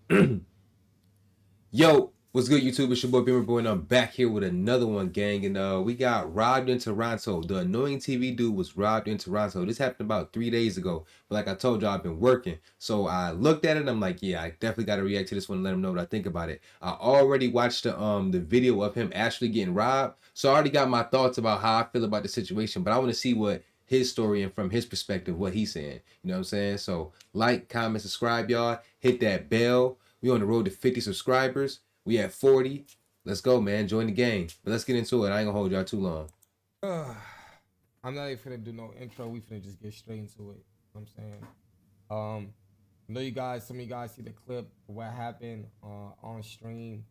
Yo, what's good, YouTube? It's your boy BeamerBoy, and I'm back here with another one, gang. And we got robbed in Toronto. The annoying TV dude was robbed in Toronto. This happened about 3 days ago. But like I told y'all, I've been working. So I looked at it and I'm like, yeah, I definitely got to react to this one and let him know what I think about it. I already watched the video of him actually getting robbed. So I already got my thoughts about how I feel about the situation. But I want to see what his story and from his perspective, what he's saying. You know what I'm saying? So like, comment, subscribe, y'all. Hit that bell. We on the road to 50 subscribers. We at 40. Let's go, man. Join the gang. But let's get into it. I ain't gonna hold y'all too long. I'm not even finna do no intro. We finna just get straight into it. You know what I'm saying? I know you guys, some of you guys see the clip of what happened on stream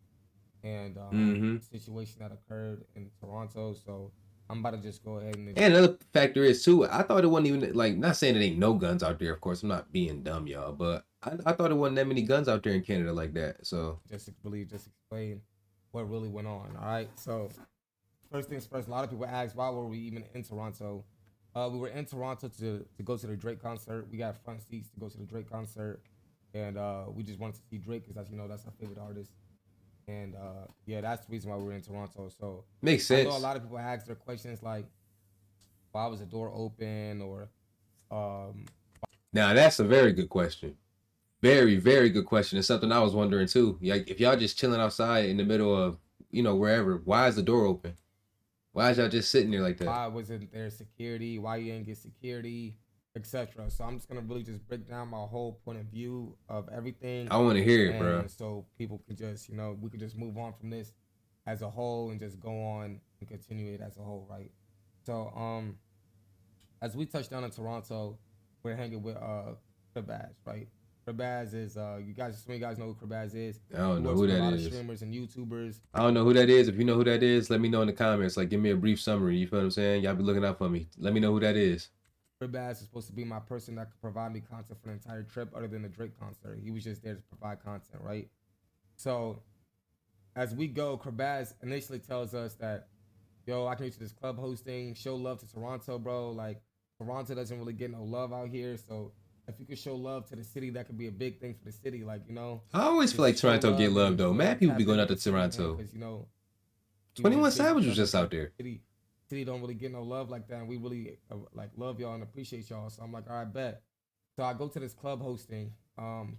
and Mm-hmm. the situation that occurred in Toronto. So I'm about to just go ahead and And another factor is too, I thought it wasn't even like, not saying it ain't no guns out there, of course. I'm not being dumb, y'all, but I thought it wasn't that many guns out there in Canada like that. So just explain what really went on. All right. So first things first, a lot of people ask why were we even in Toronto? We were in Toronto to go to the Drake concert. We got front seats to go to the Drake concert, and we just wanted to see Drake because, as you know, that's our favorite artist. And yeah, that's the reason why we were in Toronto. So makes I know a sense. lot of people ask their questions like, why was the door open, or um, Now that's a very good question. Very, very good question. It's something I was wondering too. Like if y'all just chilling outside in the middle of, wherever, why is the door open? Why is y'all just sitting there like that? why wasn't there security? Why you didn't get security, etc. So I'm just gonna really just break down my whole point of view of everything, I want to hear it, bro. and so people could just, we could just move on from this as a whole and just go on and continue it as a whole, right? So as we touched down in Toronto, we're hanging with Crabaz, right? Crabaz is you guys, some of you guys know who Crabaz is. I He don't know works who with a that lot of is. streamers and YouTubers. I don't know who that is. If you know who that is, let me know in the comments. Like, give me a brief summary. You feel what I'm saying? Y'all be looking out for me. Let me know who that is. Crabaz is supposed to be my person that could provide me content for the entire trip, other than the Drake concert. He was just there to provide content, right? So as we go, Crabaz initially tells us that, yo, I can use this club hosting, show love to Toronto, bro. Like, Toronto doesn't really get no love out here. So if you could show love to the city, that could be a big thing for the city. Like, I always feel like just show Toronto get love love and, though. Mad people be tap going in out with to the city, man. Toronto. Because, people 21 just busy Savage and was stuff like just that. out there. City don't really get no love like that. And we really like love y'all and appreciate y'all. So I'm like, all right, bet. So I go to this club hosting.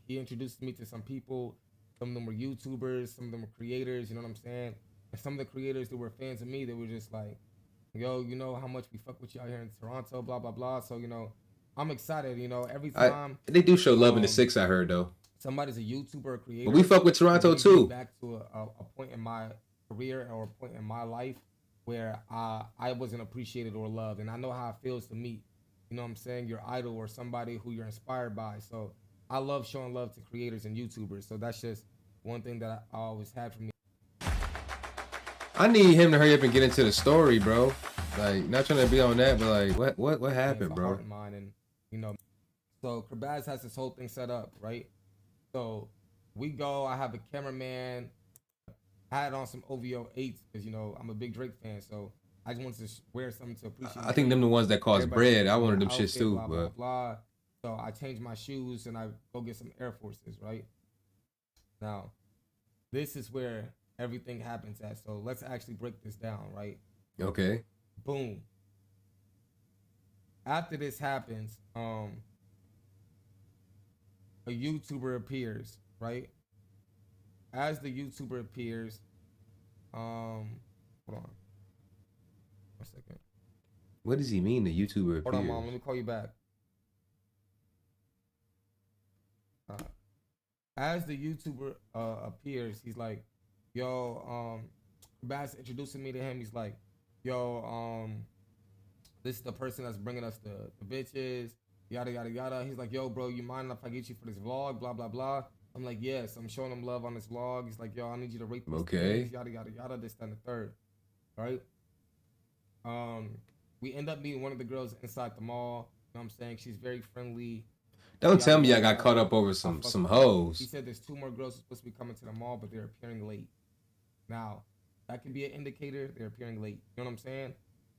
He introduced me to some people. Some of them were YouTubers. Some of them were creators. You know what I'm saying? And some of the creators that were fans of me, they were just like, yo, you know how much we fuck with you out here in Toronto, blah blah blah. So I'm excited. Every I time They do show love in the um six. I heard though, somebody's a YouTuber or but we creator, fuck with Toronto brings me too. back to a point in my career or a point in my life where I wasn't appreciated or loved. And I know how it feels to meet, what I'm saying, your idol or somebody who you're inspired by. So I love showing love to creators and YouTubers. So that's just one thing that I always had for me. I need him to hurry up and get into the story, bro. Like, not trying to be on that, but like, what It's happened, a bro? heart and mind. And, so Crabaz has this whole thing set up, right? So we go, I have a cameraman, I had on some OVO 8s because I'm a big Drake fan, so I just wanted to wear something to I appreciate think them Drake. the ones that cost Everybody else bread. was I wearing wanted their them shits outfit, too, blah blah but blah. So I changed my shoes and I go get some Air Forces. Right now, this is where everything happens at. So let's actually break this down. Right, okay. boom. After this happens, a YouTuber appears. Right, as the YouTuber appears, hold on, 1 second. What does he mean? The YouTuber Hold on, mom. Let appears. me call you back. Uh, as the YouTuber appears, he's like, "Yo, Bass introducing me to him. He's like, yo, this is the person that's bringing us the bitches, yada yada yada." He's like, "Yo, bro, you mind if I get you for this vlog, blah blah blah." I'm like, "Yes." I'm showing him love on this vlog. He's like, "Yo, I need you to rate these things, Okay. yada yada yada, this, that, and the third, right?" Um, we end up meeting one of the girls inside the mall. You know what I'm saying? She's very friendly, Don't yada tell me I yada got caught yada. up over I some fucks with her. He hoes. said there's two more girls supposed to be coming to the mall, but they're appearing late. Now, that could be an indicator they're appearing late. You know what I'm saying?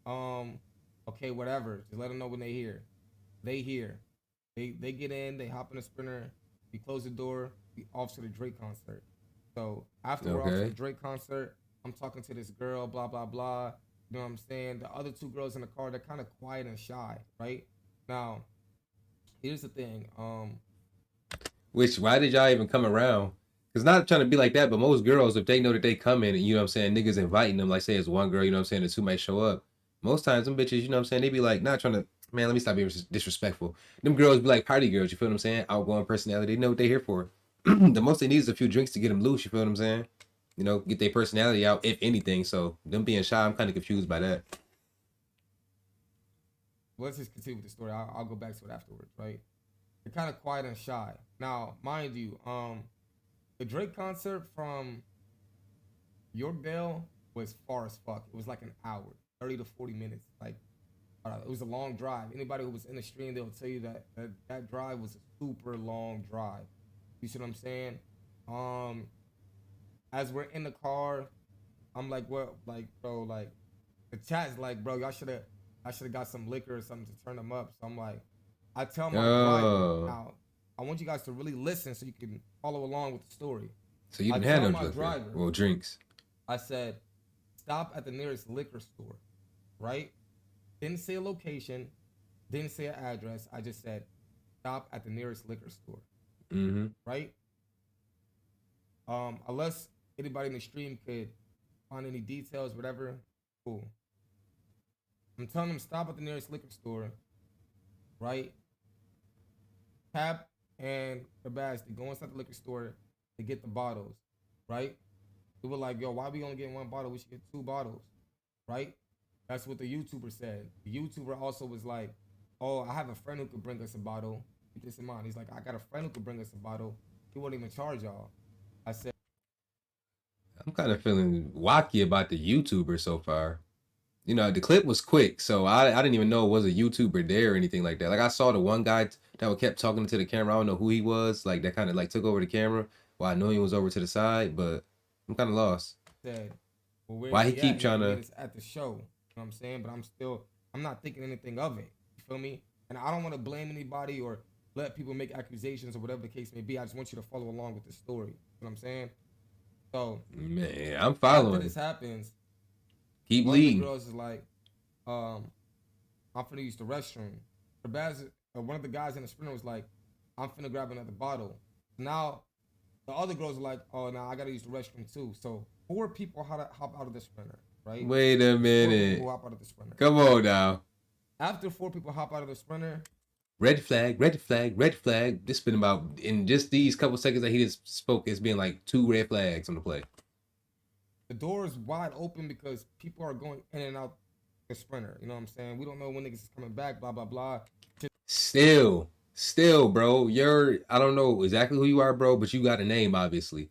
Um, okay, whatever. Just let them know when they here. They here. They get in. They hop in a sprinter. We close the door. We off to the Drake concert. So after we're off to the Okay. Drake concert, I'm talking to this girl, blah blah blah. You know what I'm saying? The other two girls in the car, they're kind of quiet and shy, right? Now, here's the thing. Which why did y'all even come around? Cause not trying to be like that, but most girls, if they know that they come in and you know what I'm saying, niggas inviting them, like say it's one girl, you know what I'm saying, the two might show up. Most times them bitches, you know what I'm saying, they be like not trying to man, let me stop being disrespectful. Them girls be like party girls, you feel what I'm saying? Outgoing personality, they know what they here for. The most they need is a few drinks to get them loose, you feel what I'm saying? You know, get their personality out, if anything. So them being shy, I'm kind of confused by that. Let's just continue with the story. I'll go back to it afterwards, right? They're kind of quiet and shy. Now, mind you, the Drake concert from Yorkdale was far as fuck. It was like an hour, 30 to 40 minutes. Like, it was a long drive. Anybody who was in the stream, they'll tell you that drive was a super long drive. You see what I'm saying? As we're in the car, I'm like, what, like, bro, like, the chat's like, bro, I should have got some liquor or something to turn them up. So I'm like, I tell my driver, Oh. now, I want you guys to really listen so you can follow along with the story. So you I didn't have tell no my liquor. driver, Well, drinks. I said, stop at the nearest liquor store, right? Didn't say a location, didn't say an address. I just said, stop at the nearest liquor store, Mm-hmm. right? Unless anybody in the stream could find any details, whatever, cool. I'm telling them stop at the nearest liquor store, right? Cap and Kabaz, they go inside the liquor store to get the bottles, right? They were like, yo, why we only getting one bottle? We should get two bottles, right? That's what the YouTuber said. The YouTuber also was like, oh, I have a friend who could bring us a bottle. Keep this in mind. He's like, I got a friend who could bring us a bottle. He won't even charge y'all. I said, I'm kind of feeling wacky about the YouTuber so far. You know, the clip was quick, so I didn't even know it was a YouTuber there or anything like that. Like I saw the one guy that kept talking to the camera. I don't know who he was. Like that kind of like took over the camera. Well, I know he was over to the side, but I'm kind of lost. said, well, where's Why he he at? keep He had trying to meet to? us at the show. You know what I'm saying? But I'm not thinking anything of it. You feel me? And I don't want to blame anybody or let people make accusations or whatever the case may be. I just want you to follow along with the story. You know what I'm saying? So Man, I'm after following. this happens, Keep one of the leading. girls is like, I'm finna use the restroom. One of the guys in the sprinter was like, I'm finna grab another bottle. Now, the other girls are like, oh, now I gotta use the restroom too. So 4 people hop out of the sprinter, right? Wait a 4 people minute. who hop out of the sprinter. Come on now. After 4 people hop out of the sprinter, Red flag, red flag, red flag. This been about in just these couple seconds that he just spoke. It's been like 2 red flags on the play. the door is wide open because people are going in and out the sprinter. You know what I'm saying? We don't know when niggas is coming back, blah, blah, blah. Still, bro. I don't know exactly who you are, bro, but you got a name, obviously.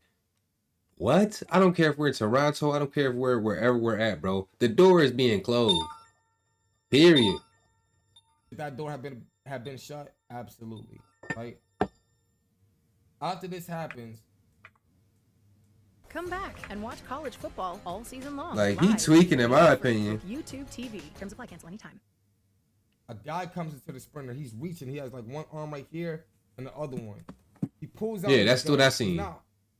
What? I don't care if we're in Toronto. I don't care if we're wherever we're at, bro. The door is being closed. Period. Should that door have been shut? Absolutely. Right? After this happens, Come back and watch college football all season long. Like, he live tweaking, in my with opinion. YouTube TV. Terms apply. Cancel anytime. a guy comes into the sprinter. He's reaching. He has like one arm right here and the other one. He pulls out. Yeah, his that's gun. what I seen.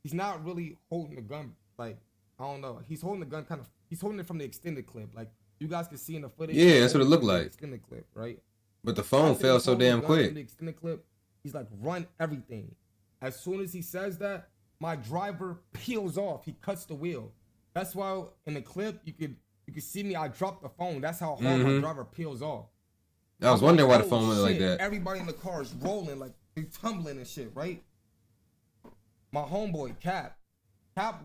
He's not really holding the gun. Like, I don't know. He's holding the gun kind of. He's holding it from the extended clip. Like you guys can see in the footage. Yeah, that's what it looked like. Extended clip, right? But the phone After fell he's so holding the damn gun from quick. The extended clip. He's like, run everything. As soon as he says that, my driver peels off. He cuts the wheel. That's why in the clip you could see me. I dropped the phone. That's how hard my driver peels off. I was I'm wondering why like, the phone oh, went like shit. that. Everybody in the car is rolling, like they tumbling and shit, right? My homeboy Cap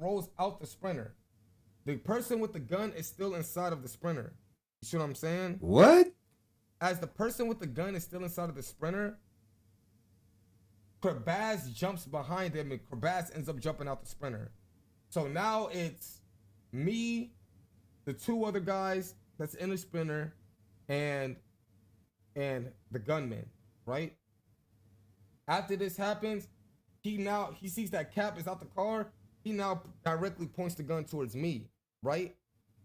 rolls out the sprinter. The person with the gun is still inside of the sprinter. You see what I'm saying? What? As the person with the gun is still inside of the sprinter, Krabaz jumps behind him and Krabaz ends up jumping out the sprinter. So now it's me, the 2 other guys that's in the sprinter, and the gunman, right? After this happens, he sees that Cap is out the car. He now directly points the gun towards me, right?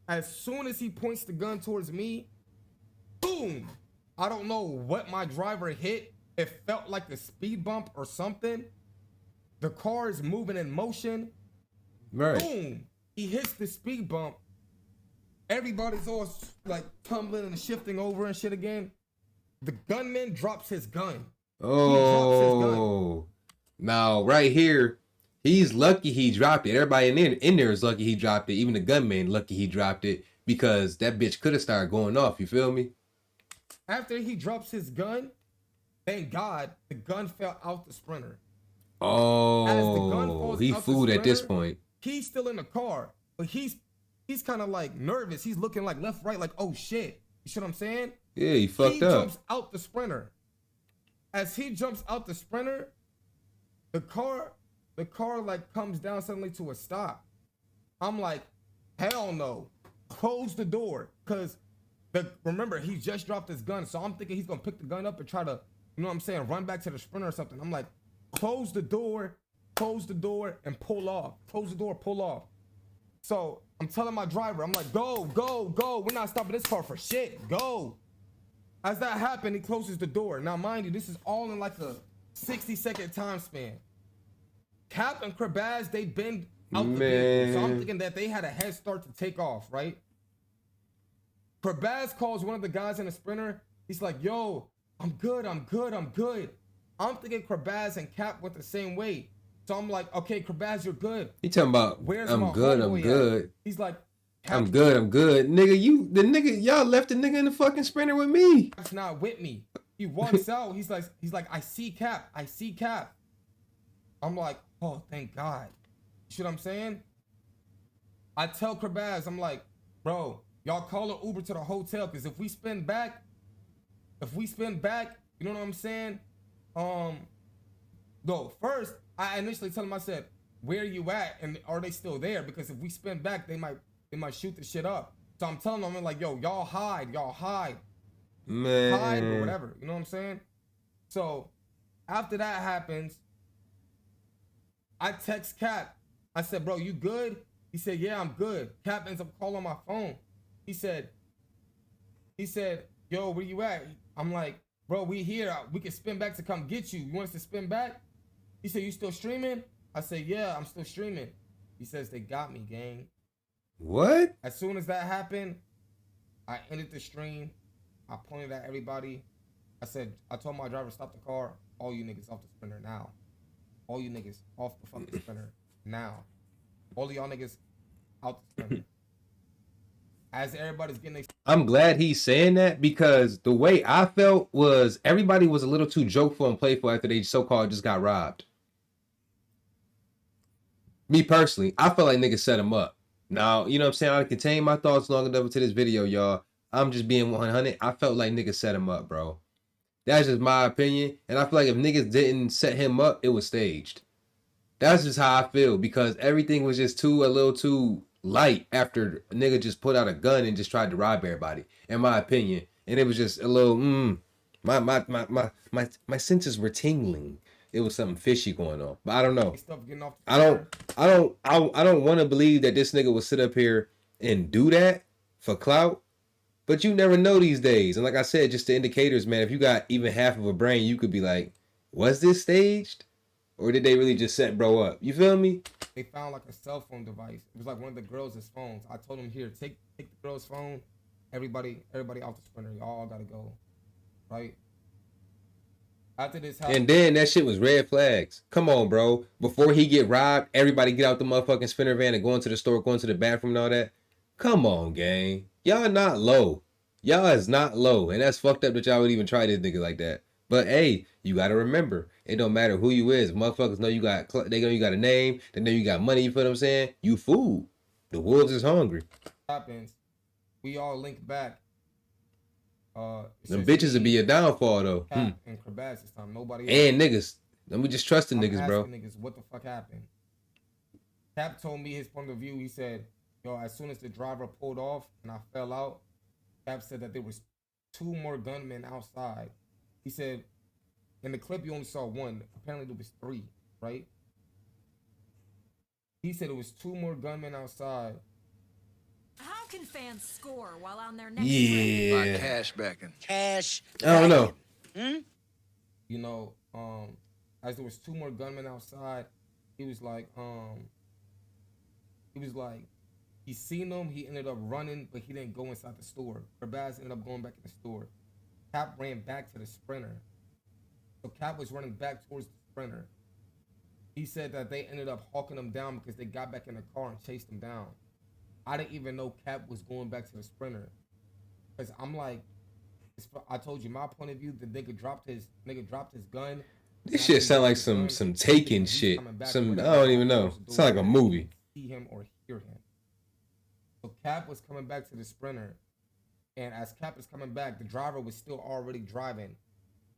As soon as he points the gun towards me, boom! I don't know what my driver hit. It felt like a speed bump or something. The car is moving in motion. Right. Boom. He hits the speed bump. Everybody's all like tumbling and shifting over and shit again. The gunman drops his gun. Oh. Now, right here, he's lucky he dropped it. Everybody in there is lucky he dropped it. Even the gunman lucky he dropped it because that bitch could have started going off. You feel me? After he drops his gun, thank God, the gun fell out the Sprinter. Oh, As the gun falls he out the fooled at this Sprinter, point. He's still in the car, but he's kind of like nervous. He's looking like left, right, like, oh shit. You see what I'm saying? Yeah, he fucked He up. jumps out the Sprinter. As he jumps out the Sprinter, the car like comes down suddenly to a stop. I'm like, hell no. Close the door. Cause remember, he just dropped his gun. So I'm thinking he's gonna pick the gun up and try to, you know what I'm saying, run back to the Sprinter or something. I'm like, close the door, and pull off. Close the door, pull off. So I'm telling my driver, I'm like, go, go, go. We're not stopping this car for shit. Go. As that happened, he closes the door. Now, mind you, this is all in like a 60-second time span. Cap and Krabaz, they've been out the vehicle. So I'm thinking that they had a head start to take off, right? Krabaz calls one of the guys in the Sprinter. He's like, yo, I'm good. I'm thinking Krabaz and Cap went the same way. So I'm like, okay, Krabaz, you're good. He talking about, Where's I'm my good. homeboy at? He's like, I'm good. Nigga, y'all left the nigga in the fucking Sprinter with me. Cap's not with me. He walks out. He's like, I see Cap. I'm like, oh, thank God. You see what I'm saying? I tell Krabaz, I'm like, bro, y'all call an Uber to the hotel, because if we spin back, you know what I'm saying? No, first, I initially tell him, I said, where you at? And are they still there? Because if we spin back, they might shoot the shit up. So I'm telling them, I'm like, yo, y'all hide. Man. Hide or whatever. You know what I'm saying? So after that happens, I text Cap. I said, bro, you good? He said, yeah, I'm good. Cap ends up calling my phone. He said, yo, where you at? I'm like, bro, we here. We can spin back to come get you. You want us to spin back? He said, you still streaming? I said, yeah, I'm still streaming. He says, they got me, gang. What? As soon as that happened, I ended the stream. I pointed at everybody. I told my driver, stop the car. All you niggas off the Sprinter now. All you niggas off the fucking Sprinter now. All of y'all niggas out the Sprinter. As everybody's getting I'm glad he's saying that, because the way I felt was everybody was a little too jokeful and playful after they so-called just got robbed. Me personally, I felt like niggas set him up. Now, you know what I'm saying? I contained my thoughts long enough into this video, y'all. I'm just being 100. I felt like niggas set him up, bro. That's just my opinion. And I feel like if niggas didn't set him up, it was staged. That's just how I feel, because everything was just a little too light after a nigga just put out a gun and just tried to rob everybody, in my opinion. And it was just a little, my senses were tingling. It was something fishy going on, but I don't know. I don't want to believe that this nigga would sit up here and do that for clout, but you never know these days. And like I said, just the indicators, man, if you got even half of a brain, you could be like, was this staged? Or did they really just set bro up? You feel me? They found like a cell phone device. It was like one of the girls' phones. I told them, here, take the girl's phone. Everybody off the Sprinter. Y'all gotta go. Right? After this happened, and then that shit was red flags. Come on, bro. Before he get robbed, everybody get out the motherfucking Sprinter van and go into the store, go into the bathroom and all that. Come on, gang. Y'all not low. Y'all is not low. And that's fucked up that y'all would even try this nigga like that. But hey, you gotta remember, it don't matter who you is. Motherfuckers know you got, they know you got a name. They know you got money. You feel what I'm saying? You food. The wolves is hungry. Happens. We all link back. Them bitches would be a downfall though. Cap and Krabaz this time. Nobody else. And niggas. Let me just trust the I'm niggas, bro. Niggas, what the fuck happened? Cap told me his point of view. He said, yo, as soon as the driver pulled off and I fell out, Cap said that there was 2 more gunmen outside. He said, in the clip you only saw 1. Apparently there was 3, right? He said it was 2 more gunmen outside. How can fans score while on their next Yeah. By cash backing. Cash. I don't know. You know, as there was 2 more gunmen outside, he was like, he seen them. He ended up running, but he didn't go inside the store. Rabaz ended up going back in the store. Cap ran back to the sprinter. So Cap was running back towards the sprinter. He said that they ended up hawking him down because they got back in the car and chased him down. I didn't even know Cap was going back to the sprinter. Because I'm like, I told you my point of view, the nigga dropped his gun. This shit sound like some Taken shit. Some I don't even know. Sound like a movie. See him or hear him. So Cap was coming back to the sprinter, and as Cap is coming back, the driver was still already driving.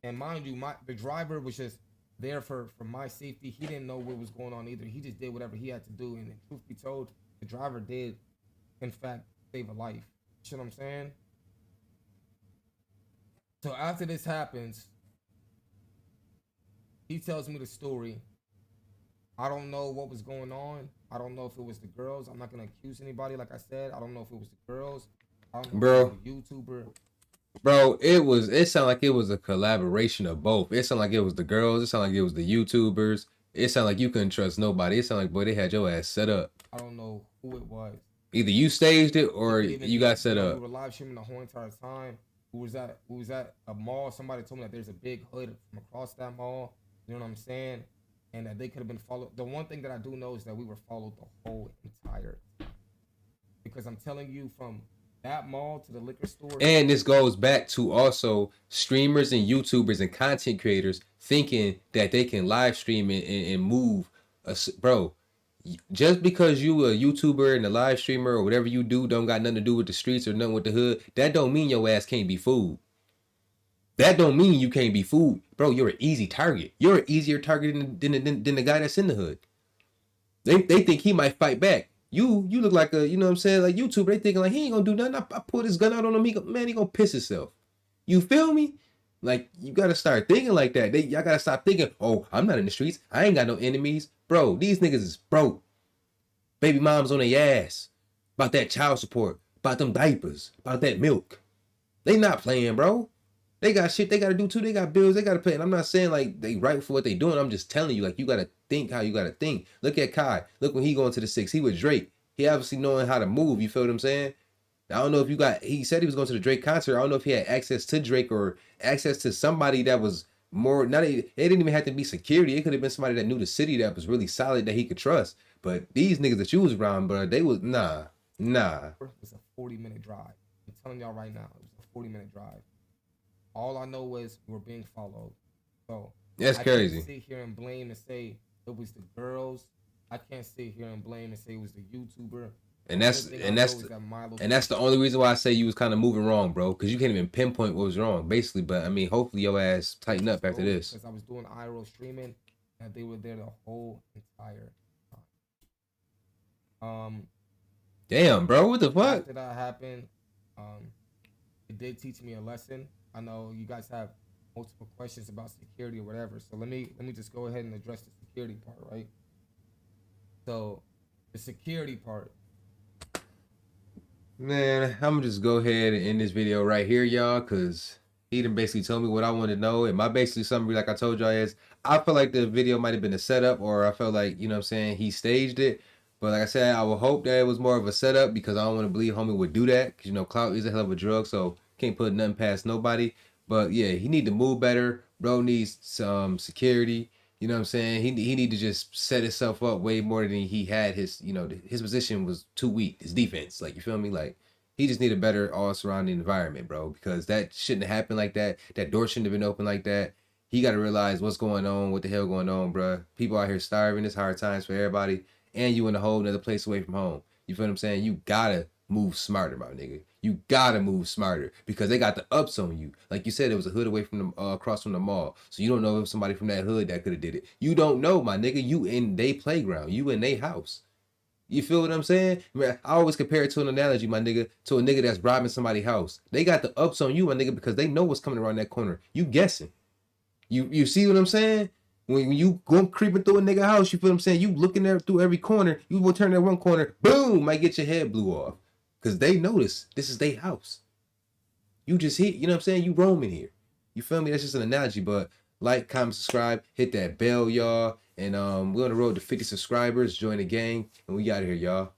And mind you, the driver was just there for my safety. He didn't know what was going on either. He just did whatever he had to do. And truth be told, the driver did, in fact, save a life. You know what I'm saying? So after this happens, he tells me the story. I don't know what was going on. I don't know if it was the girls. I'm not gonna accuse anybody. Like I said, I don't know if it was the girls. I don't know Bro. if it was the YouTuber. Bro, it sounded like it was a collaboration of both. It sounded like it was the girls. It sounded like it was the YouTubers. It sounded like you couldn't trust nobody. It sounded like, boy, they had your ass set up. I don't know who it was. Either you staged it or you got set up. We were live streaming the whole entire time. Who was at a mall. Somebody told me that there's a big hood from across that mall. You know what I'm saying? And that they could have been followed. The one thing that I do know is that we were followed the whole entire time. Because I'm telling you, from that mall to the liquor store. And this goes back to also streamers and YouTubers and content creators thinking that they can live stream and move. Bro, just because you a YouTuber and a live streamer or whatever you do don't got nothing to do with the streets or nothing with the hood, that don't mean your ass can't be fooled. That don't mean you can't be fooled. Bro, you're an easy target. You're an easier target than the guy that's in the hood. They think he might fight back. You look like a, you know what I'm saying, like YouTuber. They thinking like, he ain't gonna do nothing. I pull this gun out on him. He gonna piss himself. You feel me? Like, you gotta start thinking like that. Y'all gotta stop thinking, oh, I'm not in the streets. I ain't got no enemies. Bro, these niggas is broke. Baby moms on their ass. About that child support. About them diapers. About that milk. They not playing, bro. They got shit they gotta do too. They got bills they gotta pay. And I'm not saying like they right for what they doing. I'm just telling you, like, you gotta think how you gotta think. Look at Kai. Look when he going to the 6. He with Drake. He obviously knowing how to move. You feel what I'm saying? I don't know if you got, he said he was going to the Drake concert. I don't know if he had access to Drake or access to somebody that was more, it didn't even have to be security. It could have been somebody that knew the city that was really solid that he could trust. But these niggas that you was around, bro, they was, nah. It was a 40-minute drive. I'm telling y'all right now, it was a 40-minute drive. All I know is we're being followed. So that's crazy. I can't sit here and blame and say it was the girls. I can't sit here and blame and say it was the YouTuber. And that's the only reason why I say you was kind of moving wrong, bro, because you can't even pinpoint what was wrong, basically. But I mean, hopefully your ass tighten up after this. Because I was doing IRL streaming, and they were there the whole entire time. Damn, bro, what the fuck? After that happened, it did teach me a lesson. I know you guys have multiple questions about security or whatever, so let me just go ahead and address the security part, right? So the security part. Man, I'm gonna just go ahead and end this video right here, y'all, because he done basically told me what I want to know. And my basically summary, like I told y'all, is I feel like the video might have been a setup, or I felt like, you know what I'm saying, he staged it. But like I said, I would hope that it was more of a setup, because I don't want to believe homie would do that, because, you know, clout is a hell of a drug, so can't put nothing past nobody. But yeah, he need to move better. Bro needs some security. You know what I'm saying? He need to just set himself up way more than he had. His, you know, his position was too weak. His defense, like, you feel me? Like, he just need a better all surrounding environment, bro, because that shouldn't have happened like that. That door shouldn't have been open like that. He got to realize what's going on, what the hell going on, bro. People out here starving. It's hard times for everybody, and you in a whole another place away from home. You feel what I'm saying? You gotta move smarter, my nigga. You gotta move smarter, because they got the ups on you. Like you said, it was a hood away from the across from the mall, so you don't know if somebody from that hood that could have did it. You don't know, my nigga. You in they playground. You in they house. You feel what I'm saying? I always compare it to an analogy, my nigga, to a nigga that's robbing somebody's house. They got the ups on you, my nigga, because they know what's coming around that corner. You guessing. You see what I'm saying? When you go creeping through a nigga house, you feel what I'm saying? You looking there through every corner. You will turn that one corner, boom, might get your head blew off. Because they notice this is their house. You just hit, you know what I'm saying? You roaming here. You feel me? That's just an analogy, but like, comment, subscribe, hit that bell, y'all. And we're on the road to 50 subscribers. Join the gang, and we out of here, y'all.